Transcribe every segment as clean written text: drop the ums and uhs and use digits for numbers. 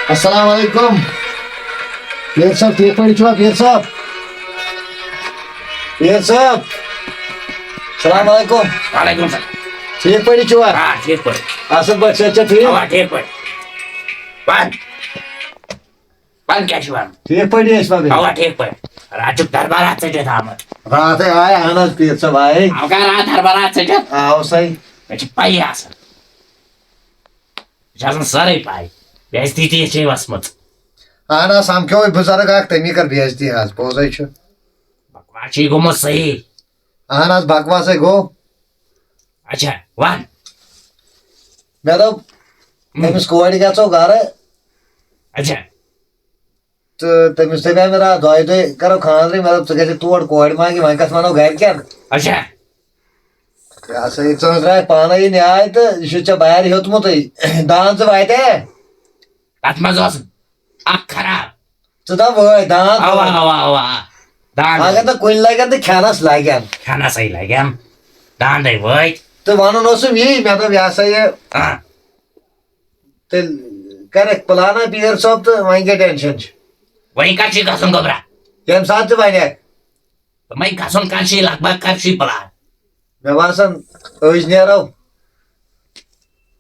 अस्सलाम वालेकुम पीर साहब ठीक पड़ी छुआ पीर साहब सलाम वालेकुम वालेकुम सलाम ठीक पड़ी छुआ हाँ ठीक पड़े असल बच्चे अच्छा ठीक हाँ ठीक पड़े बंद बंद क्या शिवान ठीक पड़ी इस बार हाँ ठीक पड़े राजू दरबार हाथ से था मत रात है आए अनस पीर साहब आए अवका रात दरबार हाथ से आओ सही मैं पाई आसन जासन सारे पाई बेइज्जती थी ये वसमत आना साम क्यों बुजुर्ग आक तमी कर बेइज्जती आज पोजै छु बकवाची गुमो सही आना बकवास है गो अच्छा वन मैं तो तमिस कोड़ी गो घर अच्छा तो तमिस ते मेरा दवाई दे करो खानद्री मतलब तो कैसे तोड़ कोड़ी मांगी वहीं कस मानो घर क्या अच्छा या सही चल रहा है पाना ही नहीं आए तो शुच्चा बाहर ही होत मुत दान से वाइट है आत्मा जोस आख खराब तो दा वो दान आवा आवा आवा दान अगर तो कोई लगे तो खाना से लागे खाना सही लगे हम दान दे वही तो मानो नोसम यही मैं तो व्यास है हाँ तो करेक्ट प्लाना पीर सब तो वहीं के टेंशन वही काची घासून घबरा केम साथ तो वाइने मैं घासून काची लगभग काची पला मैं वासन ओइज ने रहो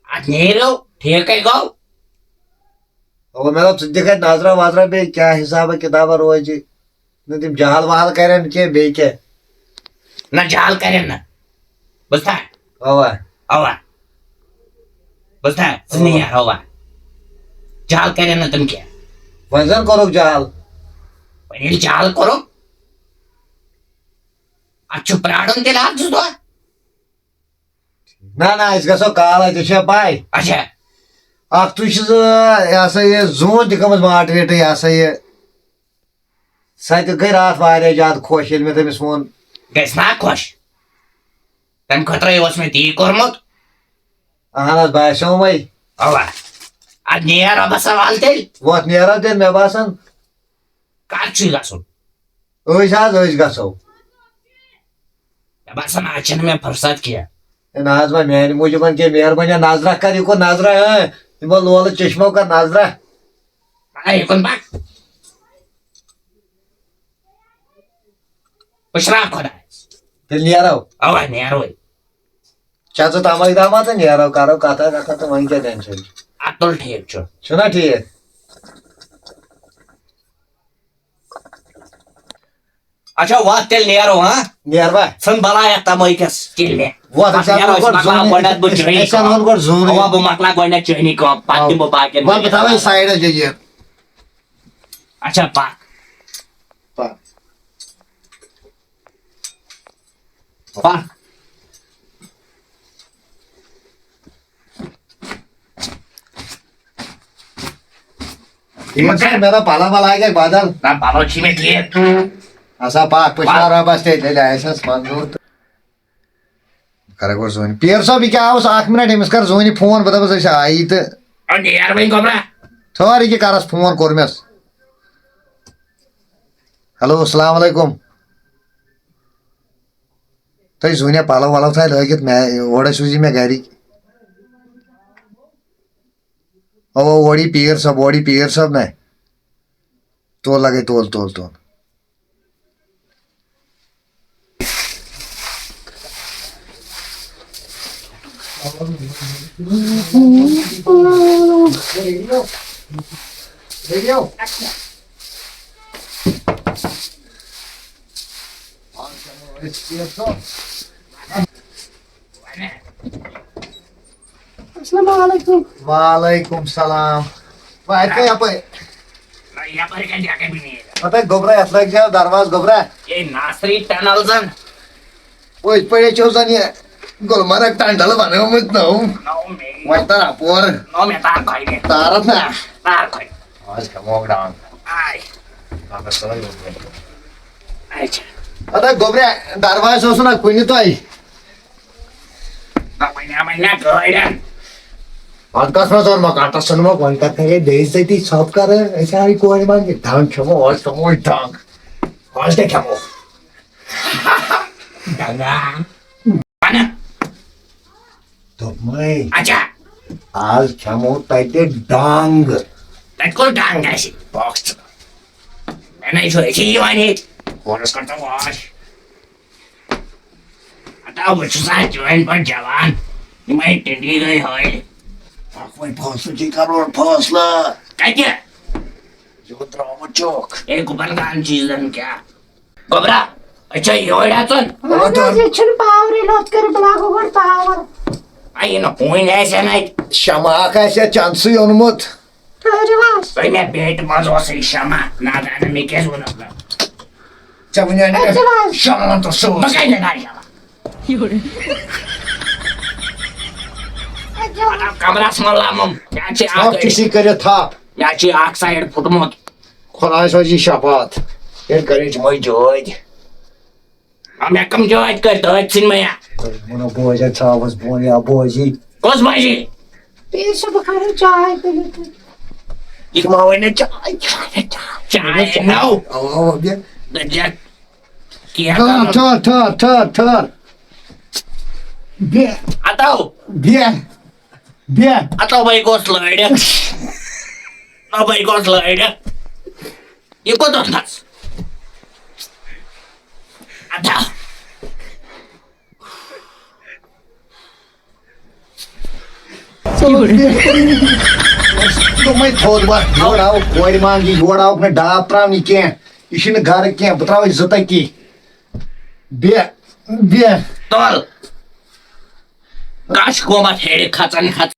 आज नेरो ठीक है गो और मेरा देखा नाजरा वाजरा पे क्या हिसाब है किताब रोज जी न तुम जहाल वहाल करें के बे के न जाल करे न बस्ता ओवा आवा बस्ता सुनिए यार आवा जाल करे न तुम क्या वजन करो जहाल पहले जाल करो अच्छु प्राणन ते लाग जुदो ना इसका सो काल है तो पाई अच्छा अख तु ये जोन दिखमत मॉडरेट ये सह गई रात वारिया ज्यादा खुश ये मे तमिस वोन गैस ना खुश तम खतरे वस में ती कोरमत अहन बासो वही आवा आज नियर अब सवाल तेल वोत नेरा दिन मे बासन काची गासुन ओइस गसो बासन आचन में फुर्सत किया नाज मेहर मूजूबन के मेहरबानी नाजरा कर यो नाजरा है लोल चश्मो का नाजरा आई कौन बात पुशरा खोदा तेल नेरो आवा नियर होई चाचा तामाक दामा तो नेरो करो कथा कथा तो वहीं क्या टेंशन अतुल ठीक छो सुना ठीक अच्छा वाह तेल नियर हो हाँ नेर बा सन बला या तमोई के स्किल में वो तो चाचा को ऐसा लोग को जोन वो अब मकला गोइना चोनी को पाती मो बाके वो बताओ साइड है जी अच्छा पाक पाक ठीक है मेरा पाला वाला आ गया बादल ना पालो छी में ठीक असा पाक पुष्पारा बस ते ऐसा मंजूर करे को जोन पीर साहब क्या आवस 1 मिनट हिमस कर जोनी फोन बता बस ऐसा आई तो और नियर भाई गोबरा थोड़ी के करस फोन कोरमेस हेलो अस्सलाम वालेकुम तो जोनिया पाला वाला था लगित मैं ओडा सूजी में गाड़ी ओ ओडी पीर सब ने तो लगे तोल radio Assalamualaikum. Waalaikumsalam. Wah, itu apa? ना या पर क्या जाके भी नहीं है Apa gobra ya? Lagi jauh darwas gobra. ये नासरी टनल जन Woi, pada coba ni. Gol marak tandal mana umat tahu. नो में Wah, tar apor. नो में तार कोई नहीं Tarat na. तार कोई Awas kamu orang. आई Apa salah itu? अच्छा Ada gobra darwas osu na kuni tu ay. ना महीना कोई Angkas mas और मकाता सनमा कौनता थे देश से ती सब कर ऐसे हरी कोई मान के धान छमो और छमो धान और क्या छमो Dagang. Mana? तो मैं Aja. आज खेमो तते डांग तट कोण डांग अशी बॉक्स नाही सोयची वाणी कोणच करतो वाश आता बचसा जॉइन पण जवान मी टेंडी गई होय कोई फसची करोड फसलं काय के जो ड्रामा चोक एक बलगान चीजन क्या कोबरा अच्छा एवढ्यातून Çıçın pavri lot kır bırak olur pavr. आई न कोण यायचं नाही क्षमा कशा चान्स योनमत Hırvas. पहिल्या भेट माझं असं क्षमा नादानं मी केस बनवलं चमन्याने Hırvas. क्षमा तो सो बघायला नाही क्षमा आता कमरास मला मग याची आप आग किसी करे था याची आग साईड फुटमोत खुदाची शपथ हे करेच मै जोय आम्ही कमजोर करतो चिन्मया मनो बोजा चावस बोया बोजी कोस भाजी Bir su bakarım çay birlikte. इकमावने चाय चाय नाव आओ बे गजक किया थर बे आता बे आता बाई गोसलं आयडिया ना बाई गोसलं आयडिया इको दोनच आता तो मैं थोड़ बार जोड़ाओ कोई मांगी जोड़ाओ अपने डाप प्राणी के इशिन घर के बताओ इज्जत की बे तोल काश कोमा हेडे खाचन खाच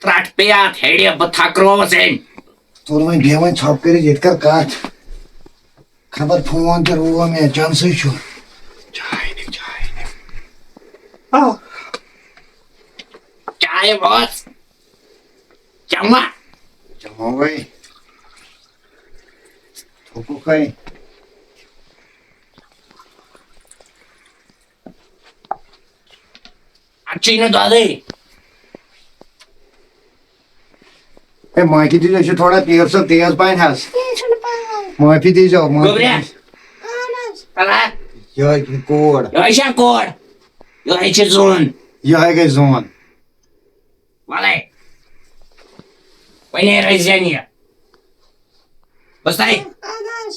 त्राट पेया हेडे बथाक्रो सेन तो मैं बेवन छाप करे जेकर काट खबर फोन कर वो मैं चांस छु चाय ने Oh. चाय बॉस चम्मा चलो भाई तो कहीं अच्छी न दादे ए माइकी दी जो थोड़ा तेज से तेज पाइन हस Çıçın pavr. माफी दी जाओ गोबऱ्या Anas. चला ये की कोड योशा कोड योहायचे जोन ये है के जोन वाले पहिले रायझानिया बसताय Anas.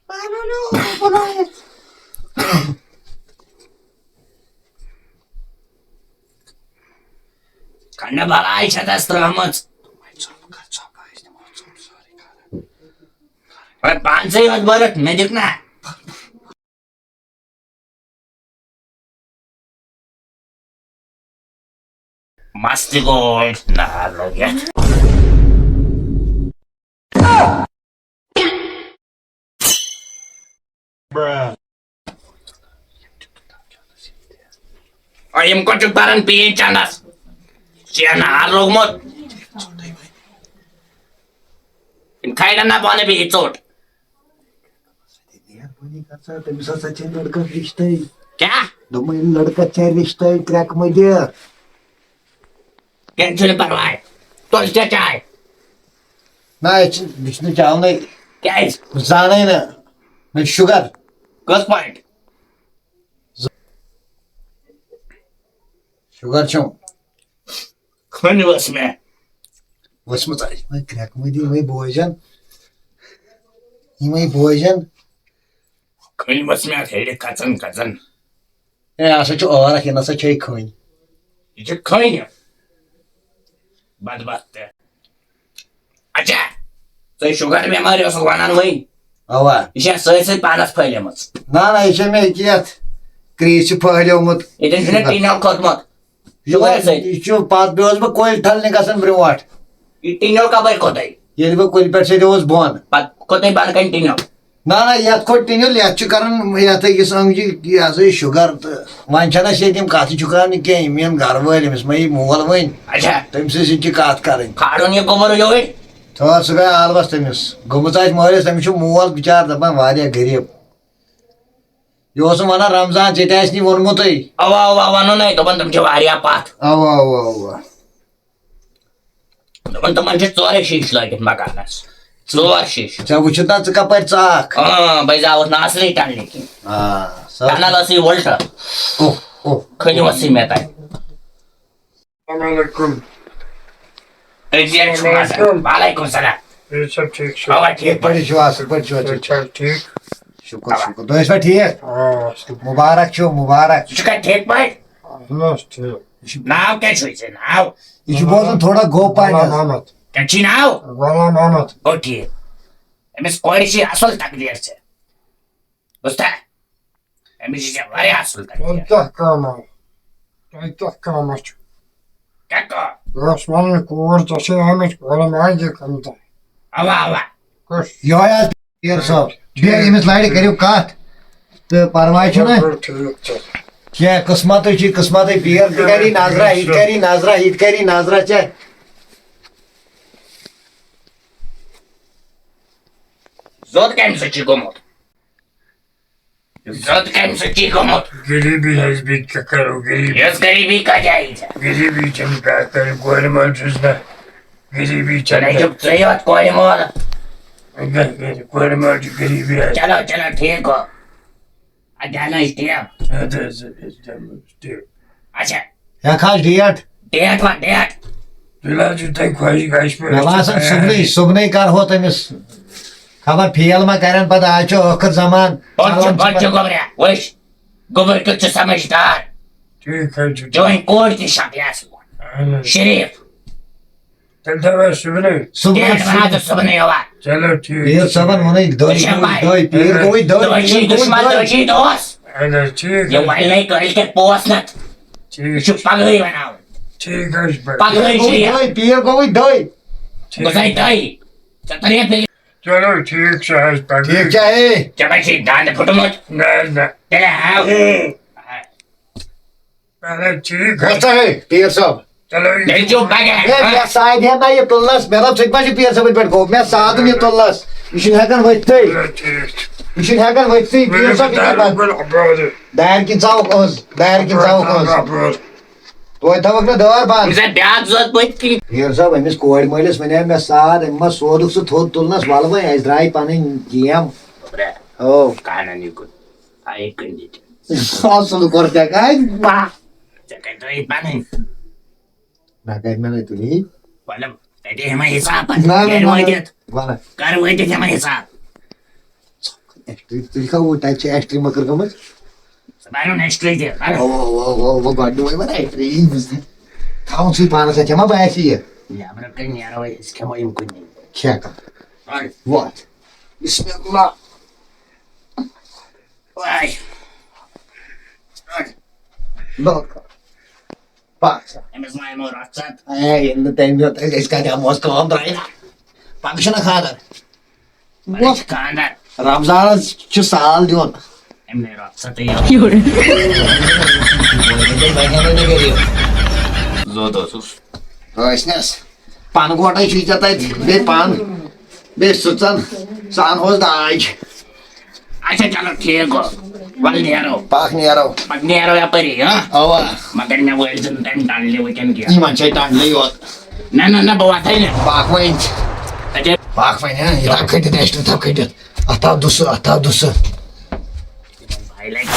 Bana ne oldu buna? खंड बाला आयुष्यात असतमच पानसही होत बरं नजीक ना मस्ती गोड ना लोग्या Ayam kau cubaran piye canas. Sian harog mot. खायला ना पाने भी चोट यार कोणी कसा तमिसा सचिन लड़का रिश्ता है क्या दो लड़का चार रिश्ता है क्रैक मध्ये टेंशन परवाय तो चाय नाही दिसणे चाव नाही क्या है जाणे ना मैं शुगर कस पॉइंट शुगर छो खन बस में वसमत आहे मैं क्रॅक मध्ये मैं भोजन ही मैं भोजन खन बस में हेडे कचन कचन ए असं चो और की नसा छै खोई इथे खाई बाद बात अच्छा तो शुगर बीमारी असो वाहन होई अवा इशा सही पानस फैले मत ना ना इशे में कियात क्रीच फहल्यो मत इथे जुने टीना खत मत शुगर सही इचो पात बेस ब कोई ठल ने गसन ब्रवाट टीनो का बाई कोताई ये ब कोई पेट से दोस बोन पात कोताई बान काई टीनो ना ना यात को टिन्यो लेच करन यात ये समझी कि यासे शुगर वांचना से तिम काती चुकान के मेन घर वाले मिसमई मोगल वइन अच्छा तम से सिटी कात करें खाड़ों ये गोबर योई तो सुबह आलबस तमिस गुमताज मोरे तमिस मोल बिचार दपन वारिया गरीब योस मना रमजान चेतासनी वनमुतई अवा अवा वानो नाही तो पण तुमच्या वारिया पात अवा अवा अवा पण तो म्हणजे चोरे शीश लागेल बघायलास चोर शीश चा उचता का पर चाक हा बाई जावत ना असली टाळली की हां कानाला अशी वळट ओ ओ खनी वसी मेत आहे Assalamualaikum. वालेकुम सलाम ये सब ठीक से बाबा एक ठीक बड़ी छो असल बड़ी छो चल ठीक शुक्र शुक्र दोस्त भाई ठीक हाँ मुबारक छो मुबारक चुका ठीक भाई बस ठीक नाव क्या छुई नाव ये छ बोलन थोड़ा गोपान गोलाम अहमद क्या ची नाव गोलाम अहमद ओ ठीक एमएस कोडिशी असल तकदीर छे बुझता एमएस जे वारे असल तकदीर Tah kamat क्या को Osmanlı kuvvet taşı Ahmet golam hangi kanıta आवा आवा Koş यो यार पीर साहब बे इमिस लाइड करियो कात तो परवाय छ ना क्या किस्मत छी किस्मत पीर करी नाजरा ईद करी नाजरा चे Zot kem se ci gomot. Zot kem se ci gomot. Garibi hazbik kakaro garibi Yaz garibi ka jayice. Garibi çani kakaro golam ölçüzde Garibi Chana çani chup sayot koi mor. Golam ölçü garibi Chalo chalo ठीक हो. आ जाना step. अच्छा या खास diet डेट. Dilacı tek koyu kaçma नवासन सुबने कर हो तमिस खबर फेल मा करन पद आज आखिर जमान बच्चो गोबरे. Wish. गोबर कुछ समझदार. ठीक है जो इन कोड की शादियास. शरीफ. Telta ver sübüne डेट बना तो सब नहीं हुआ. Çalo ठीक पीर सबन होने दो पीर कोई दो दोषी दुश्मन दोषी दोस्त. Hala ठीक ये वाइल नहीं कर के पोस्ट न. ठीक चुप पगड़ी बनाओ. ठीक है पगड़ी चाहिए. पीर कोई दो गुसाई दाई. चतरिया पे Çalo ठीक से है ठीक चाहे चमची दांत फुटमुट. Ne चले आओ. Hala ठीक है अच्छा है पीर सब Çalo दिल जो बैगे. मैं साइड है ना ये तुलस मेरा सिग्मा पीर सब पे गो मैं साथ में तुलस इशन हकन वइते Hala ठीक इशन हकन वइते पीर सब दायर किन साव कोस तो थवक न दर बात मुझे ब्याज जरूरत पड़ी थी. पीर सब एमिस कोड मइलस मने मैं साथ एम सोदुक से थोद तुलनस वालबे एज ड्राई पानी गेम Bre, ओ kanan ikut. Ay kendit. असल करते काय Wah. Cakap tu panen. ना काय मैं तुली Walau tadi sama hisap. ना Kan wajib. वाला Kan wajib sama hisap. तुली का वो टाइप से एक्स्ट्री मकर कमज Sebaru next week dia. वो गाड़ी में बना एक्स्ट्री थाउन सी पाना से चमा बायसी है Ya, berapa ni arwah sekarang yang kuning. क्या का Ay, what Bismillah. Wah. look पासा Emes mai mau racat. A in the time जो इसका क्या मौसम हम ड्राइना पाकिस्तान खादर Balik khandar. रमजान च साल दियोन Emne racat ya. Zodo sus. Roisnes पान गोटा छी जाता है बे पान बे सुचन सान होस दाज Acha chalo ठीक हो. Wal niaro. पाक नियारो Pag niaro ya pari, ha? अवा Maganda mo yung dan dan weekend kia. इमान शैतान ले योत Na bawa tayo. पाक वइन Aja पाक वइन है ये खैत नेस्ट था खैत अता दुस I like